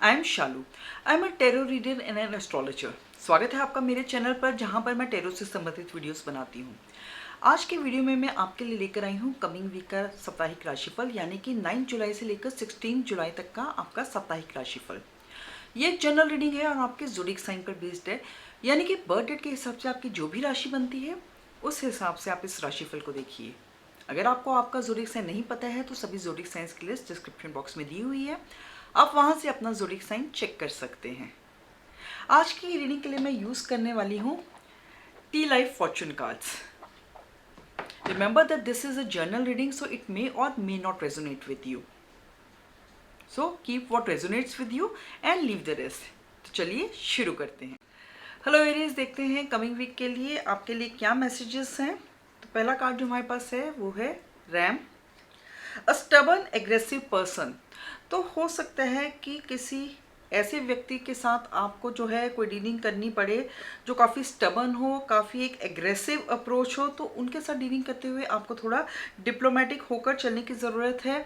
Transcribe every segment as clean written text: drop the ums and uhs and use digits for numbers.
I am Shalu. I am a tarot reader and an astrologer. स्वागत है आपका मेरे चैनल पर, जहां पर मैं टेरो से संबंधित वीडियोस बनाती हूं। आज के वीडियो में मैं आपके लिए लेकर आई हूं कमिंग वीक का साप्ताहिक राशिफल, यानी कि 9 जुलाई से लेकर 16 जुलाई तक का आपका साप्ताहिक राशिफल। ये एक जनरल रीडिंग है और आपके ज़ोडिक साइन पर बेस्ड है, यानी कि बर्थ डेट के हिसाब से आपकी जो भी राशि बनती है उस हिसाब से आप इस राशिफल को देखिए। अगर आपको आपका ज़ोडिक साइन नहीं पता है तो सभी ज़ोडिक साइंस की लिस्ट डिस्क्रिप्शन बॉक्स में दी हुई है, आप वहां से अपना ज़ोडिक साइन चेक कर सकते हैं। आज की रीडिंग के लिए मैं यूज़ करने वाली हूँ tea life fortune cards. Remember that this is a general reading, so it may or may not resonate with you, so keep what resonates with you and leave the rest. तो चलिए शुरू करते हैं। Hello Aries, देखते हैं coming week के लिए आपके लिए क्या मैसेजेस हैं। तो पहला कार्ड जो हमारे पास है वो है रैम, अ स्टबर्न एग्रेसिव पर्सन। तो हो सकता है कि किसी ऐसे व्यक्ति के साथ आपको जो है कोई डीलिंग करनी पड़े जो काफ़ी स्टबर्न हो, काफ़ी एक एग्रेसिव अप्रोच हो। तो उनके साथ डीलिंग करते हुए आपको थोड़ा डिप्लोमेटिक होकर चलने की ज़रूरत है,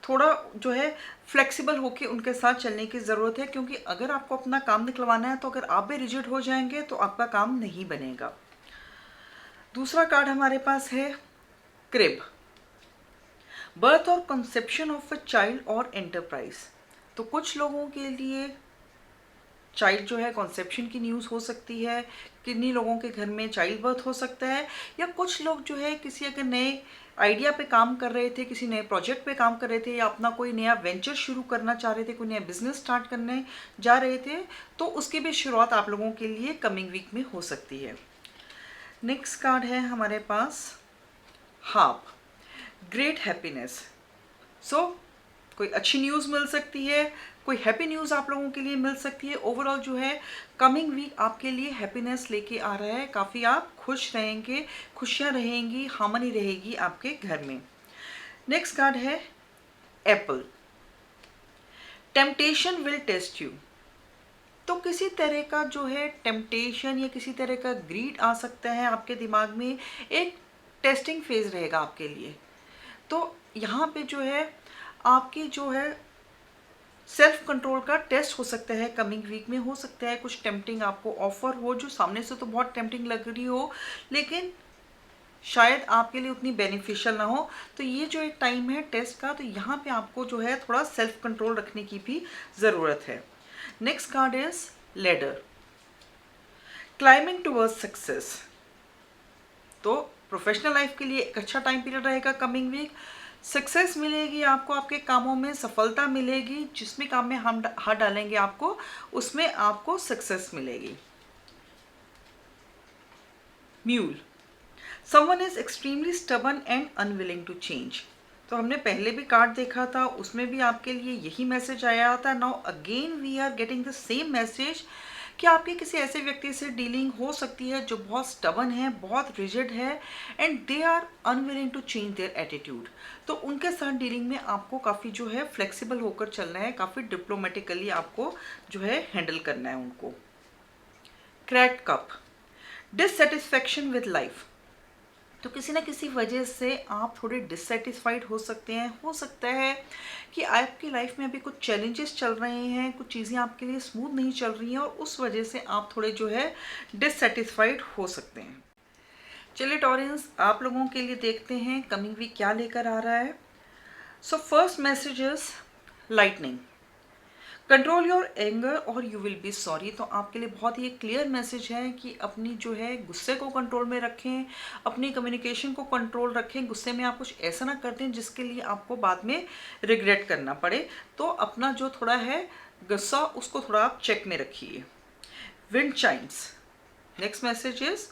थोड़ा जो है फ्लेक्सिबल होकर उनके साथ चलने की ज़रूरत है, क्योंकि अगर आपको अपना काम निकलवाना है तो अगर आप भी रिजिड हो जाएंगे तो आपका काम नहीं बनेगा। दूसरा कार्ड हमारे पास है क्रिब, बर्थ और कंसेप्शन ऑफ अ चाइल्ड और एंटरप्राइज। तो कुछ लोगों के लिए चाइल्ड जो है कॉन्सेप्शन की न्यूज़ हो सकती है, किन्हीं लोगों के घर में चाइल्ड बर्थ हो सकता है, या कुछ लोग जो है किसी अगर नए आइडिया पे काम कर रहे थे, किसी नए प्रोजेक्ट पे काम कर रहे थे, या अपना कोई नया वेंचर शुरू करना चाह रहे थे, कोई नया बिजनेस स्टार्ट करने जा रहे थे, तो उसकी भी शुरुआत आप लोगों के लिए कमिंग वीक में हो सकती है। नेक्स्ट कार्ड है हमारे पास हाफ, ग्रेट हैप्पीनेस। सो कोई अच्छी न्यूज़ मिल सकती है, कोई हैप्पी न्यूज़ आप लोगों के लिए मिल सकती है। ओवरऑल जो है कमिंग वीक आपके लिए हैप्पीनेस लेके आ रहा है, काफ़ी आप खुश रहेंगे, खुशियाँ रहेंगी, हार्मनी रहेगी आपके घर में। नेक्स्ट कार्ड है apple, temptation will test you. तो किसी तरह का जो है टेम्पटेशन या किसी तरह का ग्रीड आ सकता है आपके दिमाग में, एक टेस्टिंग फेज रहेगा आपके लिए। तो यहाँ पे जो है आपकी जो है सेल्फ कंट्रोल का टेस्ट हो सकता है कमिंग वीक में। हो सकता है कुछ टेम्पटिंग आपको ऑफर हो जो सामने से तो बहुत टेम्पटिंग लग रही हो, लेकिन शायद आपके लिए उतनी बेनिफिशियल ना हो। तो ये जो एक टाइम है टेस्ट का, तो यहाँ पे आपको जो है थोड़ा सेल्फ कंट्रोल रखने की भी ज़रूरत है। Next card is ladder, climbing towards success. तो प्रोफेशनल लाइफ के लिए एक अच्छा टाइम पीरियड रहेगा कमिंग वीक। सक्सेस मिलेगी आपको, आपके कामों में सफलता मिलेगी, जिसमें काम में हम हाथ डालेंगे आपको उसमें आपको सक्सेस मिलेगी। Mule, someone is extremely stubborn and unwilling to change. तो हमने पहले भी कार्ड देखा था, उसमें भी आपके लिए यही मैसेज आया था। Now again we are getting the same message कि आपके किसी ऐसे व्यक्ति से डीलिंग हो सकती है जो बहुत स्टबन है, बहुत रिजिड है, and they are unwilling to change their attitude. तो उनके साथ डीलिंग में आपको काफ़ी जो है फ्लेक्सिबल होकर चलना है, काफ़ी डिप्लोमेटिकली आपको जो है हैंडल करना है उनको। Cracked cup, dissatisfaction with life. तो किसी ना किसी वजह से आप थोड़े डिससेटिस्फाइड हो सकते हैं। हो सकता है कि आपकी लाइफ में अभी कुछ चैलेंजेस चल रहे हैं, कुछ चीज़ें आपके लिए स्मूथ नहीं चल रही हैं, और उस वजह से आप थोड़े जो है डिससेटिस्फाइड हो सकते हैं। चलिए टॉरियंस, आप लोगों के लिए देखते हैं कमिंग वीक क्या लेकर आ रहा है। So first message is lightning, control your anger और यू विल बी सॉरी। तो आपके लिए बहुत ही क्लियर मैसेज है कि अपनी जो है गुस्से को कंट्रोल में रखें, अपनी कम्युनिकेशन को कंट्रोल रखें, गुस्से में आप कुछ ऐसा ना कर दें जिसके लिए आपको बाद में रिग्रेट करना पड़े। तो अपना जो थोड़ा है गुस्सा उसको थोड़ा आप चेक में रखिए। Wind Chimes, next message is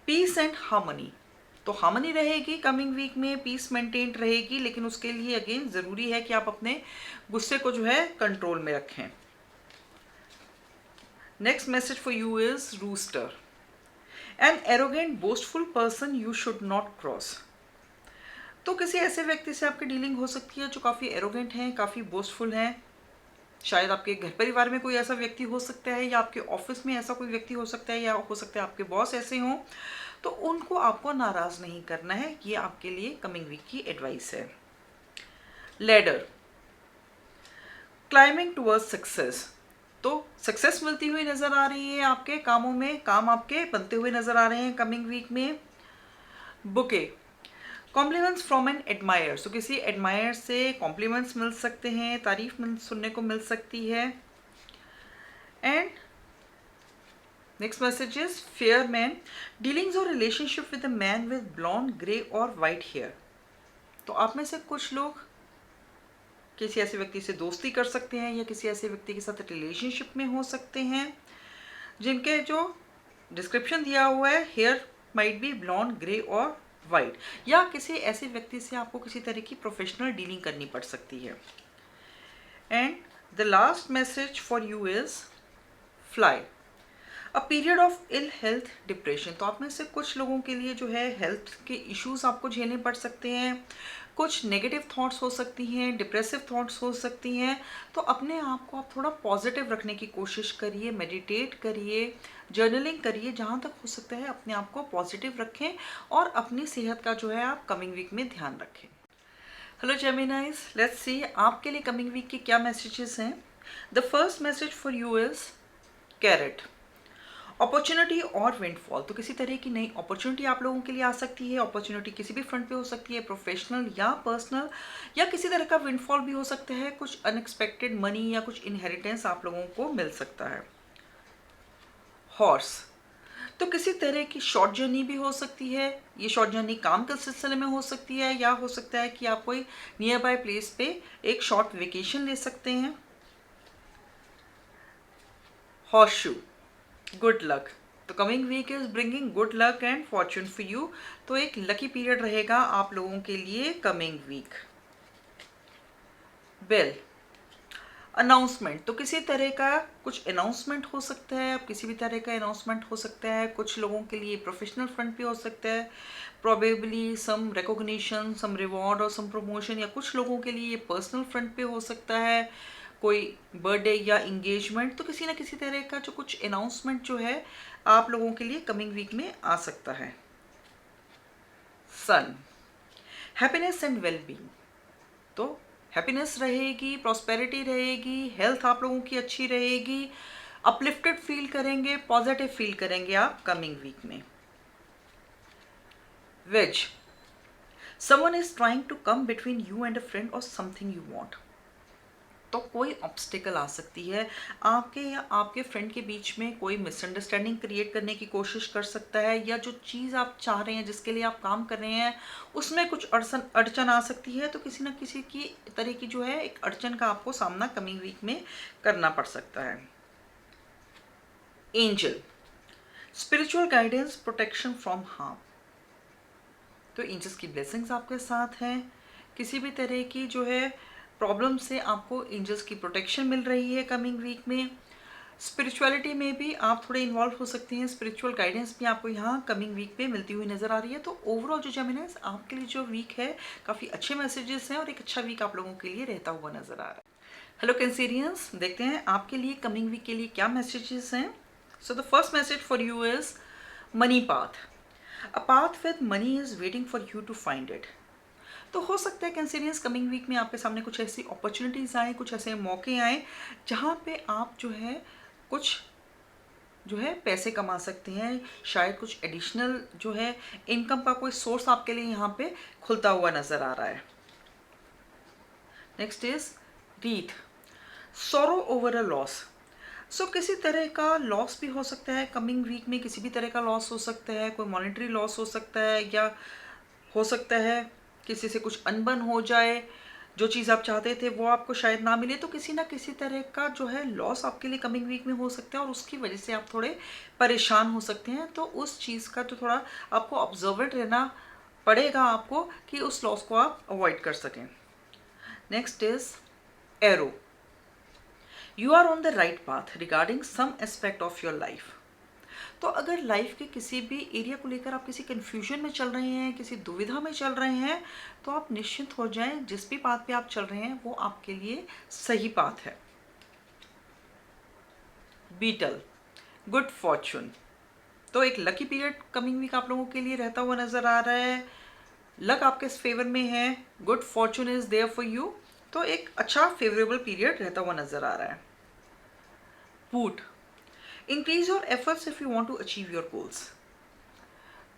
peace and harmony. तो हार्मनी रहेगी कमिंग वीक में, पीस मेंटेन रहेगी, लेकिन उसके लिए अगेन ज़रूरी है कि आप अपने गुस्से को जो है कंट्रोल में रखें। Next message for you is rooster, an arrogant boastful person you should not cross. तो किसी ऐसे व्यक्ति से आपकी डीलिंग हो सकती है जो काफ़ी एरोगेंट हैं, काफ़ी बोस्टफुल हैं। शायद आपके घर परिवार में कोई ऐसा व्यक्ति हो सकता है, या आपके ऑफिस में ऐसा कोई व्यक्ति हो सकता है, या हो सकता है आपके बॉस ऐसे हों। तो उनको आपको नाराज़ नहीं करना है, ये आपके लिए कमिंग वीक की एडवाइस है। Ladder, climbing towards success. तो सक्सेस मिलती हुई नज़र आ रही है आपके कामों में, काम आपके बनते हुए नज़र आ रहे हैं कमिंग वीक में। Bouquet, compliments from an admirer, तो किसी एडमायर से कॉम्प्लीमेंट्स मिल सकते हैं, तारीफ सुनने को मिल सकती है। And next message is fair man, dealings और relationship with a man with blonde, grey और वाइट हेयर। तो आप में से कुछ लोग किसी ऐसे व्यक्ति से दोस्ती कर सकते हैं या किसी ऐसे व्यक्ति के साथ रिलेशनशिप में हो सकते हैं जिनके जो डिस्क्रिप्शन दिया हुआ है, hair might be blonde, grey और वाइट, या किसी ऐसे व्यक्ति से आपको किसी तरह की प्रोफेशनल डीलिंग करनी पड़ सकती है। And the last message for you is fly, a period of ill health, depression. तो आप में से कुछ लोगों के लिए जो है हेल्थ के इश्यूज आपको झेलने पड़ सकते हैं, कुछ नेगेटिव थॉट्स हो सकती हैं, डिप्रेसिव थॉट्स हो सकती हैं। तो अपने आप को आप थोड़ा पॉजिटिव रखने की कोशिश करिए, मेडिटेट करिए, जर्नलिंग करिए, जहाँ तक हो सकता है अपने आप को पॉजिटिव रखें और अपनी सेहत का जो है आप कमिंग वीक में ध्यान रखें। हेलो जेमिनाइज, लेट्स सी आपके लिए कमिंग वीक के क्या मैसेजेस हैं। The first message for you is carrot, opportunity और विंडफॉल। तो किसी तरह की नई अपॉर्चुनिटी आप लोगों के लिए आ सकती है। अपॉर्चुनिटी किसी भी फ्रंट पे हो सकती है, प्रोफेशनल या पर्सनल, या किसी तरह का विंडफॉल भी हो सकता है, कुछ अनएक्सपेक्टेड मनी या कुछ इनहेरिटेंस आप लोगों को मिल सकता है। हॉर्स, तो किसी तरह की शॉर्ट जर्नी भी हो सकती है। ये शॉर्ट जर्नी काम के सिलसिले में हो सकती है, या हो सकता है कि आप कोई नियर बाय प्लेस पे एक शॉर्ट वेकेशन ले सकते हैं। हॉर्स शू, गुड लक, तो coming week is bringing good luck and fortune for you. तो एक लकी पीरियड रहेगा आप लोगों के लिए कमिंग वीक। बेल, अनाउंसमेंट, तो किसी तरह का कुछ अनाउंसमेंट हो सकता है, अब किसी भी तरह का अनाउंसमेंट हो सकता है। कुछ लोगों के लिए प्रोफेशनल फ्रंट पे हो सकता है, प्रोबेबली सम रिकॉग्निशन, सम रिवॉर्ड और सम प्रमोशन, या कुछ लोगों के लिए ये पर्सनल फ्रंट पे हो सकता है, कोई बर्थडे या इंगेजमेंट। तो किसी ना किसी तरह का जो कुछ अनाउंसमेंट जो है आप लोगों के लिए कमिंग वीक में आ सकता है। सन, हैप्पीनेस एंड वेलबींग, तो हैप्पीनेस रहेगी, प्रॉस्पेरिटी रहेगी, हेल्थ आप लोगों की अच्छी रहेगी, अपलिफ्टेड फील करेंगे, पॉजिटिव फील करेंगे आप कमिंग वीक में। Wedge, someone is trying to come between you and a friend और समथिंग यू वांट। तो कोई ऑब्स्टिकल आ सकती है, आपके या आपके फ्रेंड के बीच में कोई मिसअंडरस्टैंडिंग क्रिएट करने की कोशिश कर सकता है, या जो चीज़ आप चाह रहे हैं, जिसके लिए आप काम कर रहे हैं, उसमें कुछ अड़चन आ सकती है। तो किसी न किसी की तरह की जो है एक अड़चन का आपको सामना कमिंग वीक में करना पड़ सकता है। Angel, spiritual guidance, protection from harm, तो एंजल्स की ब्लेसिंग्स आपके साथ हैं। किसी भी तरह की जो है प्रॉब्लम से आपको एंजल्स की प्रोटेक्शन मिल रही है कमिंग वीक में। स्पिरिचुअलिटी में भी आप थोड़े इन्वॉल्व हो सकते हैं, स्पिरिचुअल गाइडेंस भी आपको यहाँ कमिंग वीक पे मिलती हुई नज़र आ रही है। तो ओवरऑल जो जेमिनाइज आपके लिए जो वीक है काफ़ी अच्छे मैसेजेस हैं और एक अच्छा वीक आप लोगों के लिए रहता हुआ नज़र आ रहा है। हेलो कैंसेरियंस, देखते हैं आपके लिए कमिंग वीक के लिए क्या मैसेजेस हैं। So the first message for you is money path, a path with money is waiting for you to find it. तो हो सकता है कैंसेरियंस कमिंग वीक में आपके सामने कुछ ऐसी अपॉर्चुनिटीज़ आए, कुछ ऐसे मौके आए जहाँ पे आप जो है कुछ जो है पैसे कमा सकते हैं, शायद कुछ एडिशनल जो है इनकम का कोई सोर्स आपके लिए यहाँ पे खुलता हुआ नज़र आ रहा है। नेक्स्ट इज रीथ, सोरो ओवर अ लॉस। सो किसी तरह का लॉस भी हो सकता है कमिंग वीक में, किसी भी तरह का लॉस हो सकता है, कोई मॉनेटरी लॉस हो सकता है, या हो सकता है किसी से कुछ अनबन हो जाए, जो चीज़ आप चाहते थे वो आपको शायद ना मिले। तो किसी ना किसी तरह का जो है लॉस आपके लिए कमिंग वीक में हो सकता है और उसकी वजह से आप थोड़े परेशान हो सकते हैं। तो उस चीज़ का तो थोड़ा आपको ऑब्जर्वेंट रहना पड़ेगा आपको कि उस लॉस को आप अवॉइड कर सकें। Next is arrow, you are on the right path regarding some aspect of your life. तो अगर लाइफ के किसी भी एरिया को लेकर आप किसी कंफ्यूजन में चल रहे हैं, किसी दुविधा में चल रहे हैं, तो आप निश्चिंत हो जाएं, जिस भी पाथ पे आप चल रहे हैं वो आपके लिए सही पाथ है। बीटल, गुड फॉर्चून, तो एक लकी पीरियड कमिंग वीक आप लोगों के लिए रहता हुआ नजर आ रहा है। लक आपके फेवर में है, good fortune is there for you, तो एक अच्छा फेवरेबल पीरियड रहता हुआ नजर आ रहा है। Boot. Increase your efforts if you want to achieve your goals.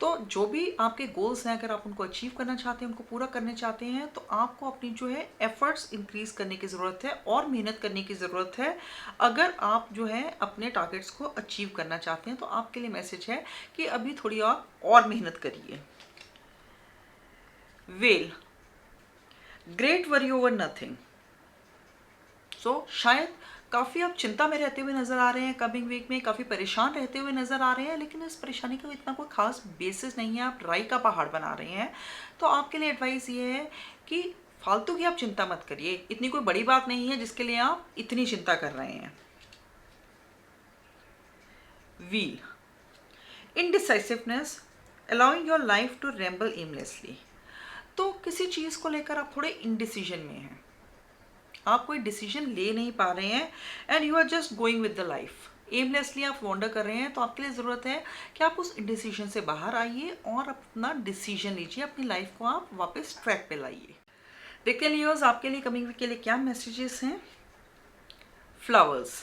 तो जो भी आपके गोल्स हैं, अगर आप उनको अचीव करना चाहते हैं, उनको पूरा करने चाहते हैं, तो आपको अपनी जो है एफर्ट्स इंक्रीज करने की ज़रूरत है और मेहनत करने की ज़रूरत है। अगर आप जो है अपने टारगेट्स को अचीव करना चाहते हैं तो आपके लिए मैसेज है कि अभी थोड़ी आप और मेहनत करिए। Well, great worry over nothing. So शायद काफ़ी आप चिंता में रहते हुए नज़र आ रहे हैं, कमिंग वीक में काफ़ी परेशान रहते हुए नज़र आ रहे हैं, लेकिन इस परेशानी का इतना कोई खास बेसिस नहीं है, आप राई का पहाड़ बना रहे हैं। तो आपके लिए एडवाइस ये है कि फालतू की आप चिंता मत करिए, इतनी कोई बड़ी बात नहीं है जिसके लिए आप इतनी चिंता कर रहे हैं। Wheel, indecisiveness, allowing your life to ramble aimlessly. तो किसी चीज़ को लेकर आप थोड़े इनडिसीजन में हैं, आप कोई डिसीजन ले नहीं पा रहे हैं and you are just going with the life, aimlessly आप वॉन्डर कर रहे हैं। तो आपके लिए ज़रूरत है कि आप उस डिसीजन से बाहर आइए और अपना डिसीजन लीजिए, अपनी लाइफ को आप वापस ट्रैक पे लाइए। देखते हैं लियोज आपके लिए कमिंग वीक के लिए क्या मैसेजेस हैं। Flowers,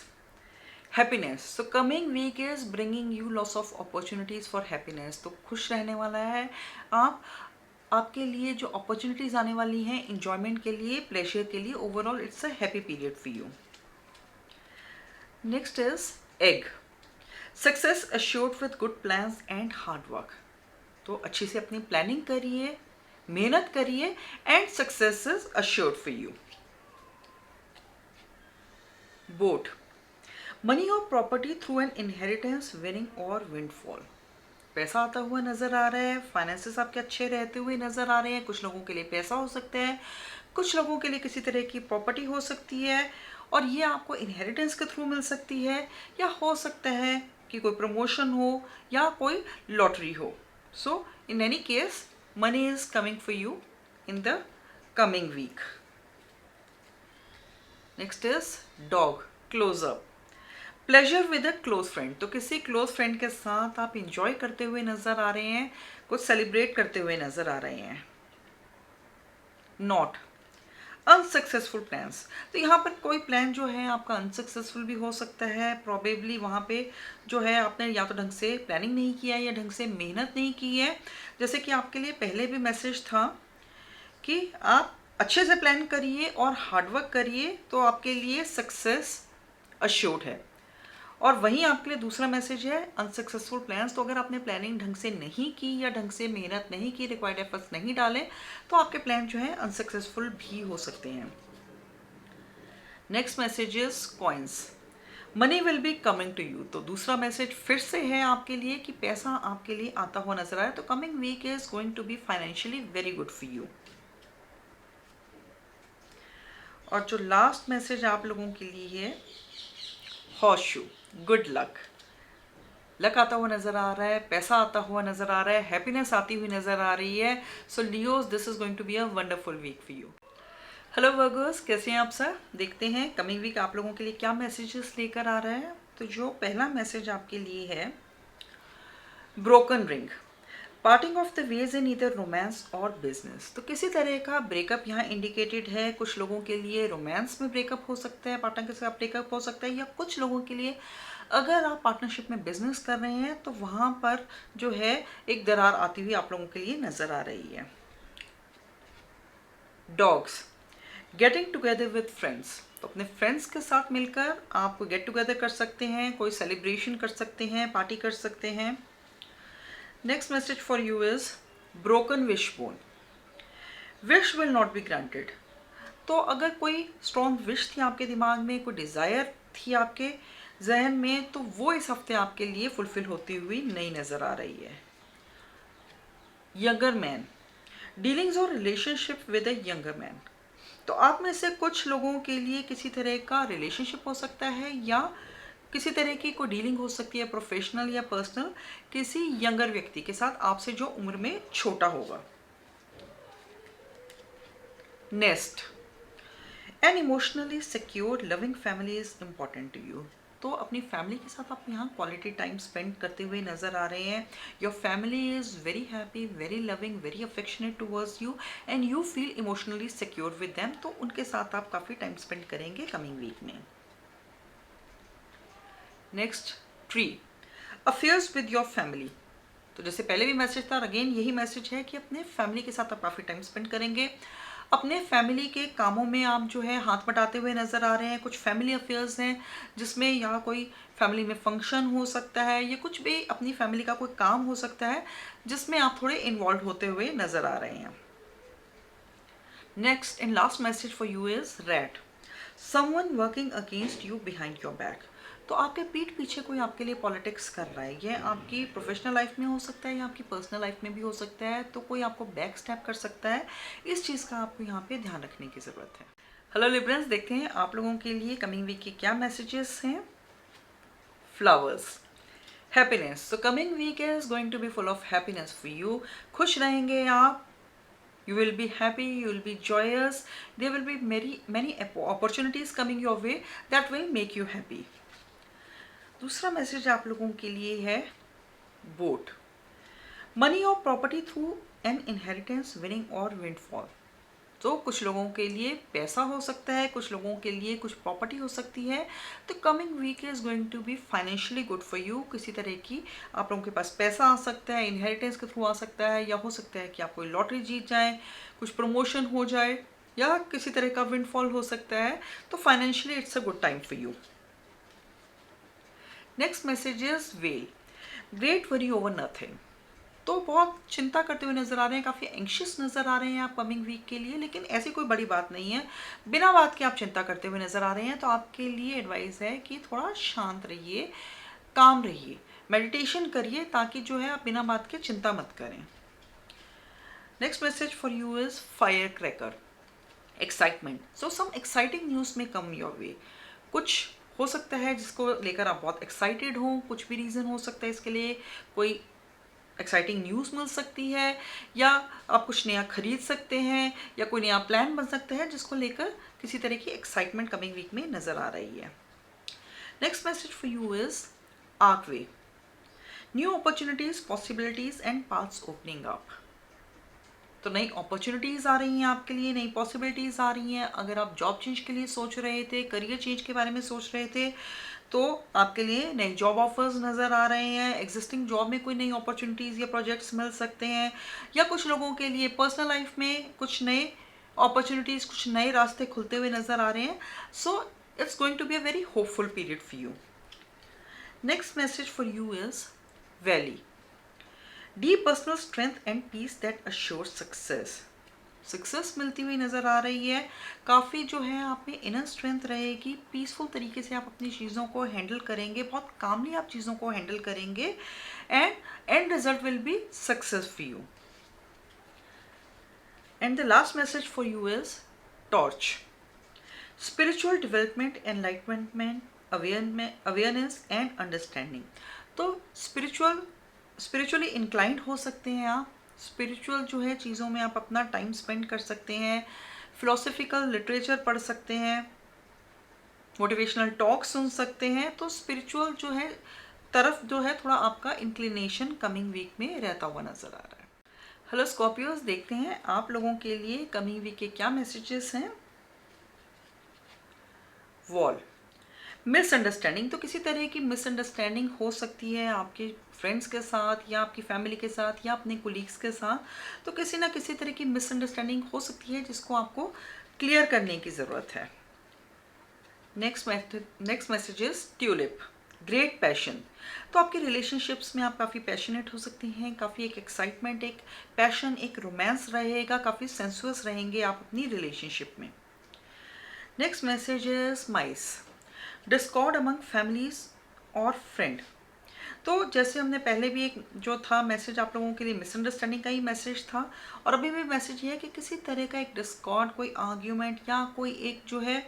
happiness. So coming week is bringing you lots of opportunities for happiness. तो खुश रहने वाला है आप, आपके लिए जो अपॉर्चुनिटीज़ आने वाली हैं इंजॉयमेंट के लिए, प्लेजर के लिए, overall it's a happy period for you. Next is egg, success assured with good plans and hard work. तो अच्छे से अपनी प्लानिंग करिए, मेहनत करिए and success is assured for you. Boat, money or property through an inheritance, winning or windfall. पैसा आता हुआ नज़र आ रहा है, फाइनेंसेस आपके अच्छे रहते हुए नज़र आ रहे हैं। कुछ लोगों के लिए पैसा हो सकता है, कुछ लोगों के लिए किसी तरह की प्रॉपर्टी हो सकती है और ये आपको इनहेरिटेंस के थ्रू मिल सकती है, या हो सकता है कि कोई प्रमोशन हो या कोई लॉटरी हो। So in any case money is coming for you in the coming week. Next is dog, close up, pleasure with a close friend. तो किसी क्लोज फ्रेंड के साथ आप इंजॉय करते हुए नज़र आ रहे हैं, कुछ सेलिब्रेट करते हुए नज़र आ रहे हैं। Not, unsuccessful plans. तो यहाँ पर कोई प्लान जो है आपका अनसक्सेसफुल भी हो सकता है, प्रॉबेबली वहाँ पे जो है आपने या तो ढंग से प्लानिंग नहीं किया है या ढंग से मेहनत नहीं की है। जैसे कि आपके लिए पहले भी मैसेज था कि आप अच्छे से प्लान करिए और हार्डवर्क करिए तो आपके लिए सक्सेस अश्योर्ड है। और वहीं आपके लिए दूसरा मैसेज है अनसक्सेसफुल प्लान्स। तो अगर आपने प्लानिंग ढंग से नहीं की या ढंग से मेहनत नहीं की, रिक्वायर्ड एफर्ट्स नहीं डाले, तो आपके प्लान जो है अनसक्सेसफुल भी हो सकते हैं। Next message is coins, money will be coming to you. तो दूसरा मैसेज फिर से है आपके लिए कि पैसा आपके लिए आता हुआ नजर आए। तो coming week is going to be financially very good for you. और जो लास्ट मैसेज आप लोगों के लिए है, horseshoe, good luck, luck आता हुआ नज़र आ रहा है, पैसा आता हुआ नज़र आ रहा है, हैप्पीनेस आती हुई नज़र आ रही है। So Leos, this is going to be a wonderful week for you. Hello Virgos, कैसे हैं आप सर। देखते हैं कमिंग वीक आप लोगों के लिए क्या मैसेजेस लेकर आ रहा है। तो जो पहला मैसेज आपके लिए है, broken ring, parting of the ways in either romance और बिजनेस। तो किसी तरह का ब्रेकअप यहाँ इंडिकेटेड है। कुछ लोगों के लिए रोमांस में ब्रेकअप हो सकता है, पार्टनर के साथ ब्रेकअप हो सकता है, या कुछ लोगों के लिए अगर आप पार्टनरशिप में बिजनेस कर रहे हैं तो वहाँ पर जो है एक दरार आती हुई आप लोगों के लिए नज़र आ रही है। Dogs, getting together with friends. तो अपने फ्रेंड्स के साथ मिलकर आप गेट टुगेदर कर सकते हैं, कोई सेलिब्रेशन कर सकते हैं, पार्टी कर सकते हैं। Next message for you is broken wish bone, wish will not be granted. तो अगर कोई स्ट्रॉन्ग विश थी आपके दिमाग में, कोई डिज़ायर थी आपके जहन में, तो वो इस हफ्ते आपके लिए फुलफिल होती हुई नहीं नज़र आ रही है। यंगर मैन, डीलिंग्स और relationship with a younger man. तो आप में से कुछ लोगों के लिए किसी तरह का रिलेशनशिप हो सकता है या किसी तरह की कोई डीलिंग हो सकती है, प्रोफेशनल या पर्सनल, किसी यंगर व्यक्ति के साथ आपसे जो उम्र में छोटा होगा। Next, an emotionally secure loving family is important to you. तो अपनी फैमिली के साथ आप यहाँ क्वालिटी टाइम स्पेंड करते हुए नज़र आ रहे हैं। Your family is very happy, very loving, very affectionate towards you and you feel emotionally secure with them. तो उनके साथ आप काफ़ी टाइम स्पेंड करेंगे कमिंग वीक में। Next tree, affairs with your family. तो जैसे पहले भी मैसेज था, अगेन यही मैसेज है कि अपने फैमिली के साथ आप काफ़ी टाइम स्पेंड करेंगे। अपने फैमिली के कामों में आप जो है हाथ बटाते हुए नज़र आ रहे हैं। कुछ फैमिली अफेयर्स हैं जिसमें या कोई फैमिली में फंक्शन हो सकता है या कुछ भी अपनी फैमिली का कोई काम हो सकता है जिसमें आप थोड़े इन्वॉल्व होते हुए नज़र आ रहे हैं। Next and last message for you is rat, someone working against you behind your back. तो आपके पीठ पीछे कोई आपके लिए पॉलिटिक्स कर रहा है। ये आपकी प्रोफेशनल लाइफ में हो सकता है या आपकी पर्सनल लाइफ में भी हो सकता है। तो कोई आपको बैक स्टैप कर सकता है। इस चीज़ का आपको यहाँ पे ध्यान रखने की ज़रूरत है। हेलो लिब्रंस, देखते हैं आप लोगों के लिए कमिंग वीक के क्या मैसेजेस हैं। Flowers, happiness. तो coming week is going to be full of happiness for you. खुश रहेंगे आप। You will be happy, you will be joyous. There will be many opportunities coming your way that will make you happy. दूसरा message आप लोगों के लिए है boat, money or property through an inheritance, winning or windfall. तो कुछ लोगों के लिए पैसा हो सकता है, कुछ लोगों के लिए कुछ प्रॉपर्टी हो सकती है। तो coming week is going to be financially good for you. किसी तरह की आप लोगों के पास पैसा आ सकता है, इनहेरिटेंस के थ्रू आ सकता है, या हो सकता है कि आप कोई लॉटरी जीत जाए, कुछ प्रमोशन हो जाए, या किसी तरह का विंडफॉल हो सकता है। तो financially it's a good time for you. Next message is well, great worry over nothing. तो बहुत चिंता करते हुए नज़र आ रहे हैं, काफ़ी एंग्शियस नज़र आ रहे हैं आप कमिंग वीक के लिए, लेकिन ऐसी कोई बड़ी बात नहीं है। बिना बात के आप चिंता करते हुए नज़र आ रहे हैं। तो आपके लिए एडवाइस है कि थोड़ा शांत रहिए, काम रहिए, मेडिटेशन करिए, ताकि जो है आप बिना बात के चिंता मत करें। Next message for you is firecracker, excitement. So some exciting news may come your way. कुछ हो सकता है जिसको लेकर आप बहुत एक्साइटेड हों, कुछ भी रीज़न हो सकता है इसके लिए। कोई एक्साइटिंग न्यूज़ मिल सकती है, या आप कुछ नया खरीद सकते हैं, या कोई नया प्लान बन सकता है जिसको लेकर किसी तरह की एक्साइटमेंट कमिंग वीक में नज़र आ रही है। Next message for you is archway, new opportunities, possibilities and paths opening up. तो नई अपॉर्चुनिटीज़ आ रही हैं आपके लिए, नई पॉसिबिलिटीज़ आ रही हैं। अगर आप जॉब चेंज के लिए सोच रहे थे, करियर चेंज के बारे में सोच रहे थे, तो आपके लिए नए जॉब ऑफर्स नज़र आ रहे हैं। एग्जिस्टिंग जॉब में कोई नई अपॉर्चुनिटीज़ या प्रोजेक्ट्स मिल सकते हैं, या कुछ लोगों के लिए पर्सनल लाइफ में कुछ नए अपॉर्चुनिटीज़, कुछ नए रास्ते खुलते हुए नज़र आ रहे हैं। So it's going to be a very hopeful period for you. Next message for you is valley, deep personal strength and peace that assures success. Success मिलती हुई नज़र आ रही है। काफ़ी जो है आप में इनर स्ट्रेंथ रहेगी, पीसफुल तरीके से आप अपनी चीज़ों को हैंडल करेंगे, बहुत कामली आप चीज़ों को हैंडल करेंगे, and and result will be success for you. And the last message for you is torch, spiritual development, enlightenment, awareness and understanding. तो स्पिरिचुअली इंक्लाइंड हो सकते हैं आप। स्पिरिचुअल जो है चीज़ों में आप अपना टाइम स्पेंड कर सकते हैं, फिलोसफिकल लिटरेचर पढ़ सकते हैं, मोटिवेशनल टॉक सुन सकते हैं। तो स्पिरिचुअल जो है तरफ जो है थोड़ा आपका इंक्लिनेशन कमिंग वीक में रहता हुआ नज़र आ रहा है। हेलो स्कॉर्पियोज, देखते हैं आप लोगों के लिए कमिंग वीक के क्या मैसेजेस हैं। Wall, misunderstanding. तो किसी तरह की मिसअंडरस्टैंडिंग हो सकती है आपके फ्रेंड्स के साथ, या आपकी फैमिली के साथ, या अपने कोलीग्स के साथ। तो किसी ना किसी तरह की मिसअंडरस्टैंडिंग हो सकती है जिसको आपको क्लियर करने की ज़रूरत है। Next message is tulip, great passion. तो आपके रिलेशनशिप्स में आप काफ़ी पैशनेट हो सकते हैं, काफ़ी एक एक्साइटमेंट, एक पैशन, एक रोमांस रहेगा, काफ़ी सेंसुअस रहेंगे आप अपनी रिलेशनशिप में। Next message is mice, Discord among families और फ्रेंड। तो जैसे हमने पहले भी एक जो था मैसेज आप लोगों के लिए मिसअंडरस्टैंडिंग का ही मैसेज था, और अभी भी मैसेज ये है कि किसी तरह का एक डिस्कॉर्ड, कोई आर्ग्यूमेंट, या कोई एक जो है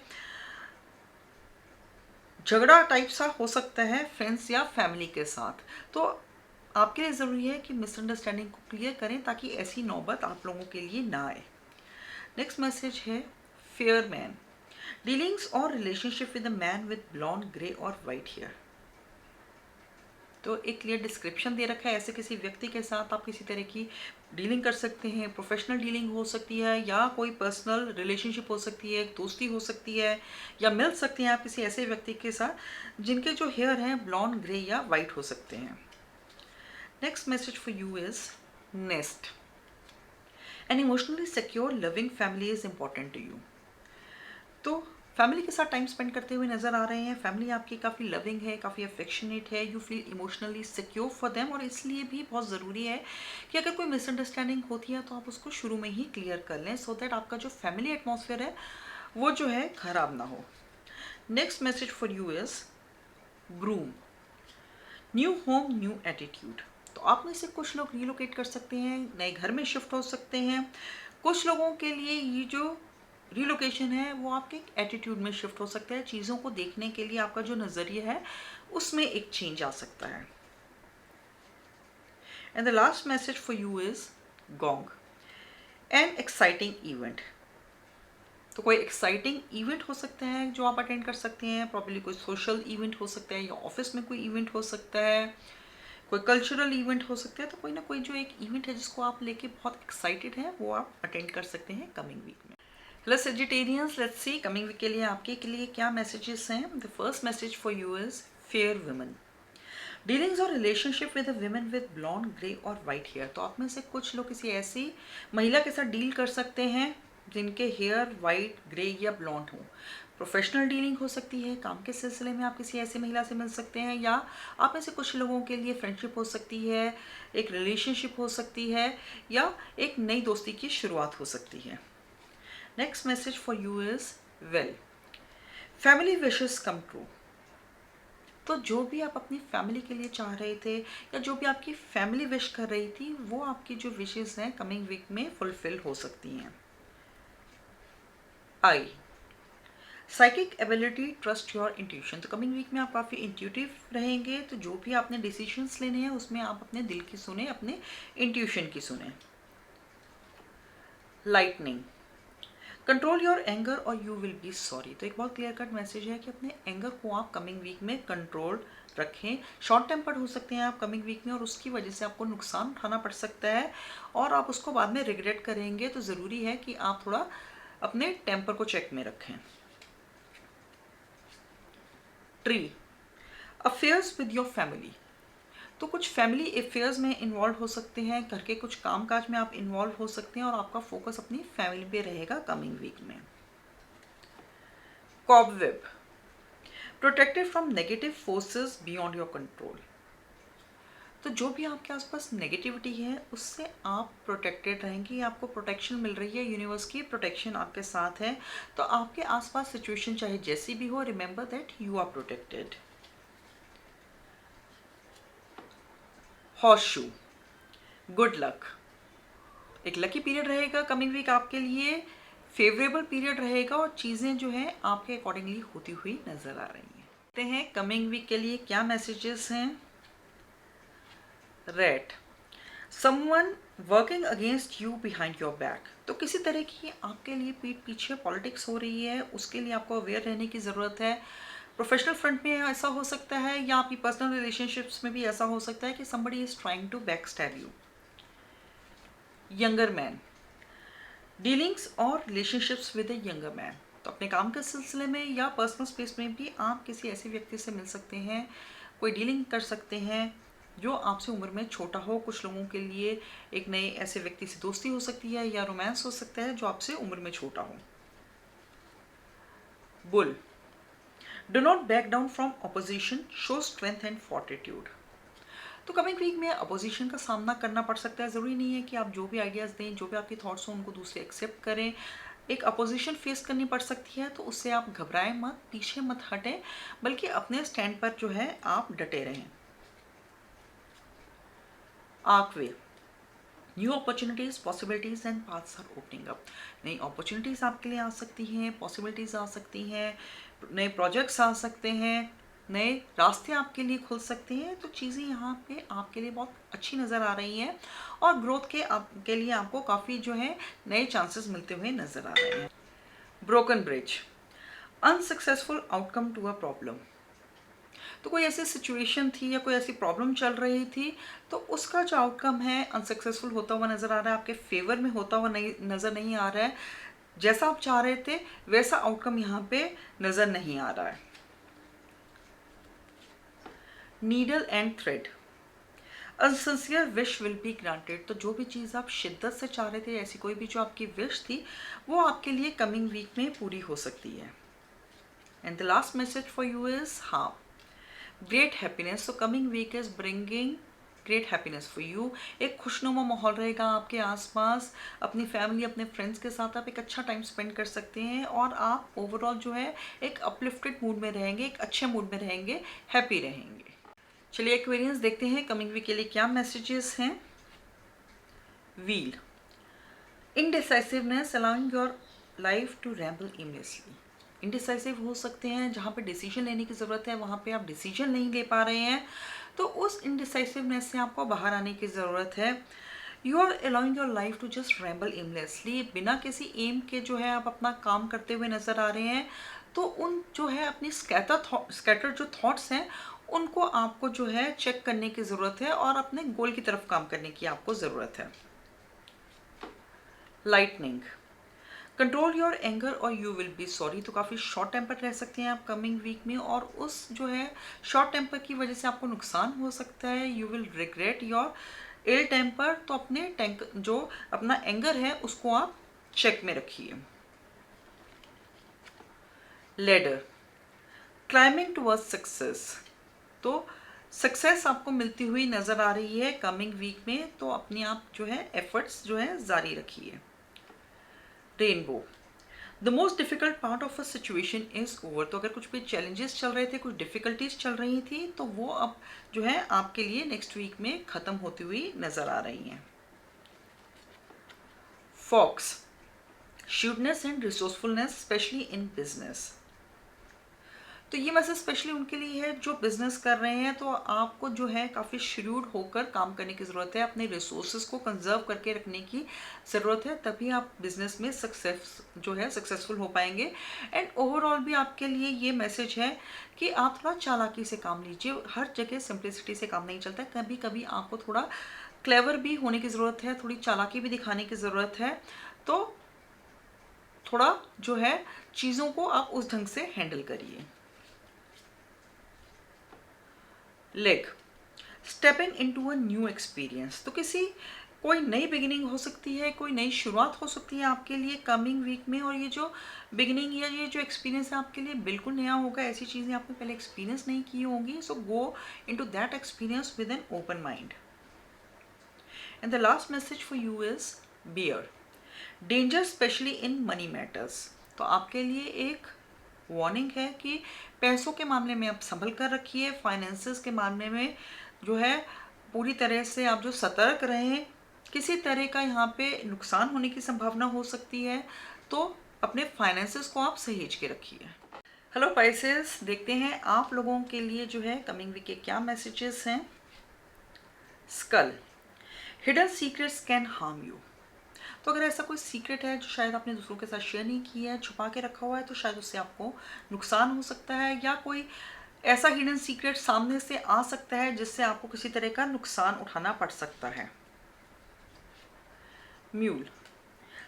झगड़ा टाइप सा हो सकता है फ्रेंड्स या फैमिली के साथ। तो आपके लिए ज़रूरी है कि मिसअंडरस्टैंडिंग को क्लियर करें ताकि ऐसी नौबत आप लोगों के लिए ना आए। नेक्स्ट मैसेज है फेयर मैन, डीलिंग्स और relationship with a man with blonde, grey और वाइट हेयर। तो एक क्लियर डिस्क्रिप्शन दे रखा है, ऐसे किसी व्यक्ति के साथ आप किसी तरह की डीलिंग कर सकते हैं। प्रोफेशनल डीलिंग हो सकती है या कोई पर्सनल रिलेशनशिप हो सकती है, दोस्ती हो सकती है, या मिल सकती हैं आप किसी ऐसे व्यक्ति के साथ जिनके जो हेयर हैं ब्लॉन्ड, ग्रे या वाइट हो सकते हैं। Next message for you is nest. An emotionally secure living family is important to you. तो फैमिली के साथ टाइम स्पेंड करते हुए नज़र आ रहे हैं। फैमिली आपकी काफ़ी लविंग है, काफ़ी अफेक्शनेट है, you feel emotionally secure for them, और इसलिए भी बहुत ज़रूरी है कि अगर कोई मिसअंडरस्टैंडिंग होती है तो आप उसको शुरू में ही क्लियर कर लें, सो दैट आपका जो फैमिली एटमॉस्फेयर है वो जो है ख़राब ना हो। Next message for you is groom. New home, new attitude. तो आप में से कुछ लोग रिलोकेट कर सकते हैं, नए घर में शिफ्ट हो सकते हैं। कुछ लोगों के लिए ये जो रिलोकेशन है वो आपके एटीट्यूड में शिफ्ट हो सकता है, चीज़ों को देखने के लिए आपका जो नज़रिया है उसमें एक चेंज आ सकता है। And the last message for you is gong. An exciting event. तो कोई एक्साइटिंग इवेंट हो सकता है जो आप अटेंड कर सकते हैं, प्रॉब्ली कोई सोशल इवेंट हो सकता है, या ऑफिस में कोई इवेंट हो सकता है, कोई कल्चरल इवेंट हो सकता है। तो कोई ना कोई जो एक इवेंट है जिसको आप लेके बहुत एक्साइटेड हैं वो आप अटेंड कर सकते हैं कमिंग वीक में। Hello Sagittarians, let's see coming week के लिए आपके के लिए क्या मैसेजेस हैं। The first message for you is fair women. Dealings और relationship with a women with blonde, grey और वाइट हेयर। तो आप में से कुछ लोग किसी ऐसी महिला के साथ डील कर सकते हैं जिनके हेयर वाइट, ग्रे या ब्लॉन्ड हो। प्रोफेशनल डीलिंग हो सकती है, काम के सिलसिले में आप किसी ऐसी महिला से मिल सकते हैं, या आप में से कुछ लोगों के लिए फ्रेंडशिप हो सकती है, एक रिलेशनशिप हो सकती है, या एक नई दोस्ती की शुरुआत हो सकती है। Next message for you is well, family wishes come true. तो जो भी आप अपनी फैमिली के लिए चाह रहे थे या जो भी आपकी फैमिली विश कर रही थी वो आपकी जो विशेस हैं कमिंग वीक में फुलफिल हो सकती हैं। Eye, psychic ability, trust your intuition. तो कमिंग वीक में आप काफ़ी इंट्यूटिव रहेंगे, तो जो भी आपने डिसीजंस लेने हैं उसमें आप अपने दिल की सुने, अपने इंट्यूशन की सुने। लाइटनिंग, कंट्रोल योर एंगर और यू विल बी सॉरी। तो एक बहुत क्लियर कट मैसेज है कि अपने एंगर को आप कमिंग वीक में कंट्रोल रखें। शॉर्ट टेम्पर्ड हो सकते हैं आप कमिंग वीक में, और उसकी वजह से आपको नुकसान उठाना पड़ सकता है और आप उसको बाद में रिग्रेट करेंगे। तो ज़रूरी है कि आप थोड़ा अपने टेम्पर को चेक में रखें। Tree, affairs with your family. तो कुछ फैमिली अफेयर्स में इन्वॉल्व हो सकते हैं, घर के कुछ कामकाज में आप इन्वॉल्व हो सकते हैं, और आपका फोकस अपनी फैमिली पे रहेगा कमिंग वीक में। Cobweb, protected from negative forces beyond your control. तो जो भी आपके आसपास नेगेटिविटी है उससे आप प्रोटेक्टेड रहेंगे, आपको प्रोटेक्शन मिल रही है, यूनिवर्स की प्रोटेक्शन आपके साथ है। तो आपके आसपास सिचुएशन चाहे जैसी भी हो, remember that you are protected. Horseshoe, good luck. एक लकी पीरियड रहेगा कमिंग वीक आपके लिए, फेवरेबल पीरियड रहेगा, और चीज़ें जो हैं आपके अकॉर्डिंगली होती हुई नज़र आ रही हैं। देखते हैं कमिंग वीक के लिए क्या मैसेजेस हैं। Red, someone working against you behind your back. तो किसी तरह की आपके लिए पीठ पीछे पॉलिटिक्स हो रही है, उसके लिए आपको अवेयर रहने की ज़रूरत है। प्रोफेशनल फ्रंट में ऐसा हो सकता है, या आपकी पर्सनल रिलेशनशिप्स में भी ऐसा हो सकता है कि somebody is trying to back stab you. Younger man, dealings or relationships with a younger man. तो अपने काम के सिलसिले में या पर्सनल स्पेस में भी आप किसी ऐसे व्यक्ति से मिल सकते हैं, कोई डीलिंग कर सकते हैं जो आपसे उम्र में छोटा हो। कुछ लोगों के लिए एक नए ऐसे व्यक्ति से दोस्ती हो सकती है या रोमांस हो सकता है जो आपसे उम्र में छोटा हो। Bull, do not back down from opposition, show strength and fortitude. तो कमिंग वीक में अपोजिशन का सामना करना पड़ सकता है। ज़रूरी नहीं है कि आप जो भी आइडियाज़ दें, जो भी आपके थॉट्स हों, उनको दूसरे एक्सेप्ट करें। एक अपोजिशन फेस करनी पड़ सकती है, तो उससे आप घबराएं मत, पीछे मत हटें, बल्कि अपने स्टैंड पर जो है आप डटे रहें। Archway, new opportunities, possibilities and paths are opening up. नई अपॉर्चुनिटीज़ आपके लिए आ सकती हैं, पॉसिबिलिटीज़ आ सकती हैं, नए प्रोजेक्ट्स आ सकते हैं, नए रास्ते आपके लिए खुल सकते हैं। तो चीज़ें यहाँ पे आपके लिए बहुत अच्छी नज़र आ रही हैं, और ग्रोथ के लिए आपको काफ़ी जो है नए चांसेस मिलते हुए नज़र आ रहे हैं। Broken bridge, unsuccessful outcome to a problem. तो कोई ऐसी सिचुएशन थी या कोई ऐसी प्रॉब्लम चल रही थी, तो उसका जो आउटकम है अनसक्सेसफुल होता हुआ नज़र आ रहा है, आपके फेवर में होता हुआ नहीं नज़र नहीं आ रहा है। जैसा आप चाह रहे थे वैसा आउटकम यहाँ पे नज़र नहीं आ रहा है। Needle and thread, insincere wish will be granted. तो जो भी चीज़ आप शिद्दत से चाह रहे थे, ऐसी कोई भी जो आपकी विश थी, वो आपके लिए कमिंग वीक में पूरी हो सकती है। And the last message for you is हाँ, ग्रेट हैप्पीनेस। तो coming week is bringing great happiness for you. एक खुशनुमा माहौल रहेगा आपके आसपास, अपनी फैमिली, अपने फ्रेंड्स के साथ आप एक अच्छा टाइम स्पेंड कर सकते हैं और आप ओवरऑल जो है एक अपलिफ्टेड मूड में रहेंगे, एक अच्छे मूड में रहेंगे, हैप्पी रहेंगे। चलिए एक्वेरियंस देखते हैं कमिंग वीक के लिए क्या मैसेजेस हैं। Wheel, indecisiveness allowing your life to ramble aimlessly. Indecisive हो सकते हैं, जहाँ पे डिसीजन लेने की ज़रूरत है वहाँ पे आप डिसीजन नहीं ले पा रहे हैं, तो उस इनडिसाइसिवनेस से आपको बाहर आने की ज़रूरत है। You are allowing your life to just ramble aimlessly, बिना किसी एम के जो है आप अपना काम करते हुए नज़र आ रहे हैं, तो उन जो है अपनी स्कैटर जो थॉट्स हैं उनको आपको जो है चेक करने की ज़रूरत है और अपने गोल की तरफ काम करने की आपको ज़रूरत है। लाइटनिंग, कंट्रोल योर एंगर और यू विल बी सॉरी। तो काफ़ी शॉर्ट टेम्पर रह सकते हैं आप कमिंग वीक में, और उस जो है शॉर्ट टेम्पर की वजह से आपको नुकसान हो सकता है। You will regret your ill temper. तो अपने जो अपना एंगर है उसको आप चेक में रखिए। Ladder, climbing towards success. तो सक्सेस आपको मिलती हुई नज़र आ रही है कमिंग वीक में, तो अपने आप जो है एफर्ट्स जो है जारी रखिए। Rainbow, the most difficult part of a situation is over. तो अगर कुछ भी चैलेंजेस चल रहे थे, कुछ डिफिकल्टीज चल रही थी, तो वो अब जो है आपके लिए नेक्स्ट वीक में ख़त्म होती हुई नज़र आ रही हैं। Fox, shrewdness and resourcefulness specially in business. तो ये मैसेज स्पेशली उनके लिए है जो बिजनेस कर रहे हैं, तो आपको जो है काफ़ी श्रूड होकर काम करने की ज़रूरत है, अपने रिसोर्सेज को कंजर्व करके रखने की ज़रूरत है, तभी आप बिजनेस में सक्सेसफुल हो पाएंगे। एंड ओवरऑल भी आपके लिए ये मैसेज है कि आप थोड़ा चालाकी से काम लीजिए, हर जगह सिंप्लिसिटी से काम नहीं चलता, कभी कभी आपको थोड़ा क्लेवर भी होने की ज़रूरत है, थोड़ी चालाकी भी दिखाने की ज़रूरत है। तो थोड़ा जो है चीज़ों को आप उस ढंग से हैंडल करिए। Leg, stepping into a new experience. तो कोई नई बिगिनिंग हो सकती है, कोई नई शुरुआत हो सकती है आपके लिए कमिंग वीक में, और ये जो बिगिनिंग या ये जो एक्सपीरियंस है आपके लिए बिल्कुल नया होगा, ऐसी चीज़ें आपने पहले एक्सपीरियंस नहीं की होंगी। So go into that experience with an open mind. And the last message for you is bear, danger specially in money matters. तो आपके लिए एक वार्निंग है कि पैसों के मामले में आप संभल कर रखिए, फाइनेंसेस के मामले में जो है पूरी तरह से आप जो सतर्क रहें, किसी तरह का यहाँ पे नुकसान होने की संभावना हो सकती है, तो अपने फाइनेंसेस को आप सहेज के रखिए। हेलो पाइसेस, देखते हैं आप लोगों के लिए जो है कमिंग वीक के क्या मैसेजेस हैं। Skull, hidden secrets can harm you. तो अगर ऐसा कोई सीक्रेट है जो शायद आपने दूसरों के साथ शेयर नहीं किया है, छुपा के रखा हुआ है, तो शायद उससे आपको नुकसान हो सकता है, या कोई ऐसा हिडन सीक्रेट सामने से आ सकता है जिससे आपको किसी तरह का नुकसान उठाना पड़ सकता है। Mule,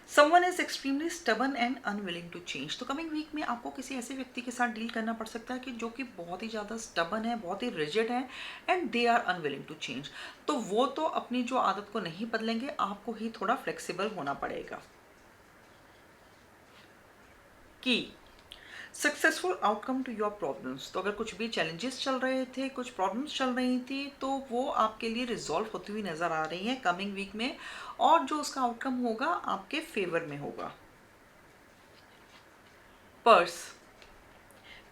someone is extremely stubborn and unwilling to change. तो कमिंग वीक में आपको किसी ऐसे व्यक्ति के साथ डील करना पड़ सकता है कि जो कि बहुत ही ज़्यादा स्टबन है, बहुत ही रिजिड है, and they are unwilling to change. तो वो तो अपनी जो आदत को नहीं बदलेंगे, आपको ही थोड़ा फ्लेक्सिबल होना पड़ेगा। की successful outcome to your problems. तो अगर कुछ भी चैलेंजेस चल रहे थे, कुछ प्रॉब्लम्स चल रही थी, तो वो आपके लिए रिजॉल्व होती हुई नज़र आ रही हैं कमिंग वीक में, और जो उसका आउटकम होगा आपके फेवर में होगा। Purse,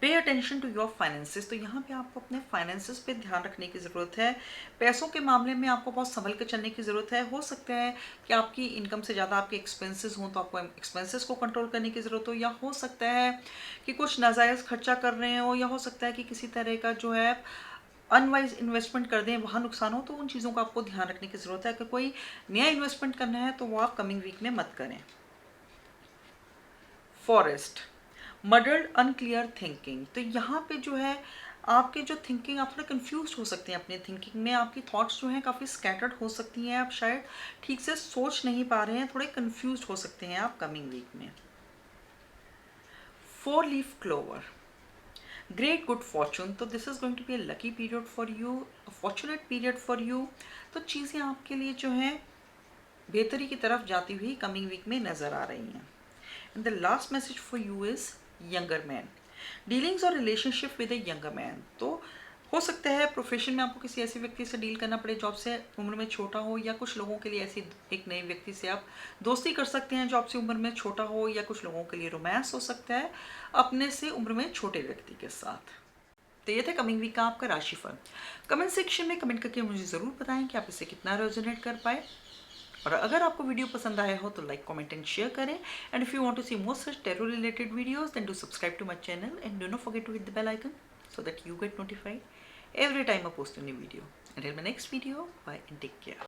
pay attention to your finances. तो यहाँ पे आपको अपने फाइनेंसेस पे ध्यान रखने की ज़रूरत है, पैसों के मामले में आपको बहुत संभल कर चलने की ज़रूरत है। हो सकता है कि आपकी इनकम से ज़्यादा आपके एक्सपेंसेस हों, तो आपको एक्सपेंसेस को कंट्रोल करने की ज़रूरत हो, या हो सकता है कि कुछ नाजायज़ खर्चा कर रहे हो, या हो सकता है कि किसी तरह का जो है अनवाइज इन्वेस्टमेंट कर दें, वहाँ नुकसान हो, तो उन चीज़ों का आपको ध्यान रखने की ज़रूरत है। अगर कोई नया इन्वेस्टमेंट करना है तो वो आप कमिंग वीक में मत करें। Forest, muddled unclear thinking. तो यहाँ पे जो है आपके जो थिंकिंग, आप थोड़े कंफ्यूज हो सकते हैं अपने थिंकिंग में, आपकी थॉट्स जो हैं काफ़ी स्कैटर्ड हो सकती हैं, आप शायद ठीक से सोच नहीं पा रहे हैं, थोड़े कंफ्यूज हो सकते हैं आप कमिंग वीक में। 4 leaf clover, great good fortune, तो this is going to be a lucky period for you, a fortunate period for you. तो चीज़ें आपके लिए जो हैं बेहतरी की तरफ जाती हुई कमिंग वीक में नज़र आ रही हैं। And the last message for you is younger man, dealings और relationship with a younger man. तो हो सकता है प्रोफेशन में आपको किसी ऐसे व्यक्ति से डील करना पड़े जो आपसे उम्र में छोटा हो, या कुछ लोगों के लिए ऐसी एक नए व्यक्ति से आप दोस्ती कर सकते हैं जो आपसे उम्र में छोटा हो, या कुछ लोगों के लिए रोमांस हो सकता है अपने से उम्र में छोटे व्यक्ति के साथ। तो ये था कमिंग वीक का आपका राशिफल। कमेंट सेक्शन में कमेंट करके मुझे ज़रूर बताएं कि आप इसे कितना रेजोनेट कर पाए। और अगर आपको वीडियो पसंद आया हो तो लाइक, कमेंट एंड शेयर करें। And if you want to see more such tarot related videos then do subscribe to my channel and do not forget to hit the bell icon so that you get notified every time I post a new video. Until my next video, bye and take care.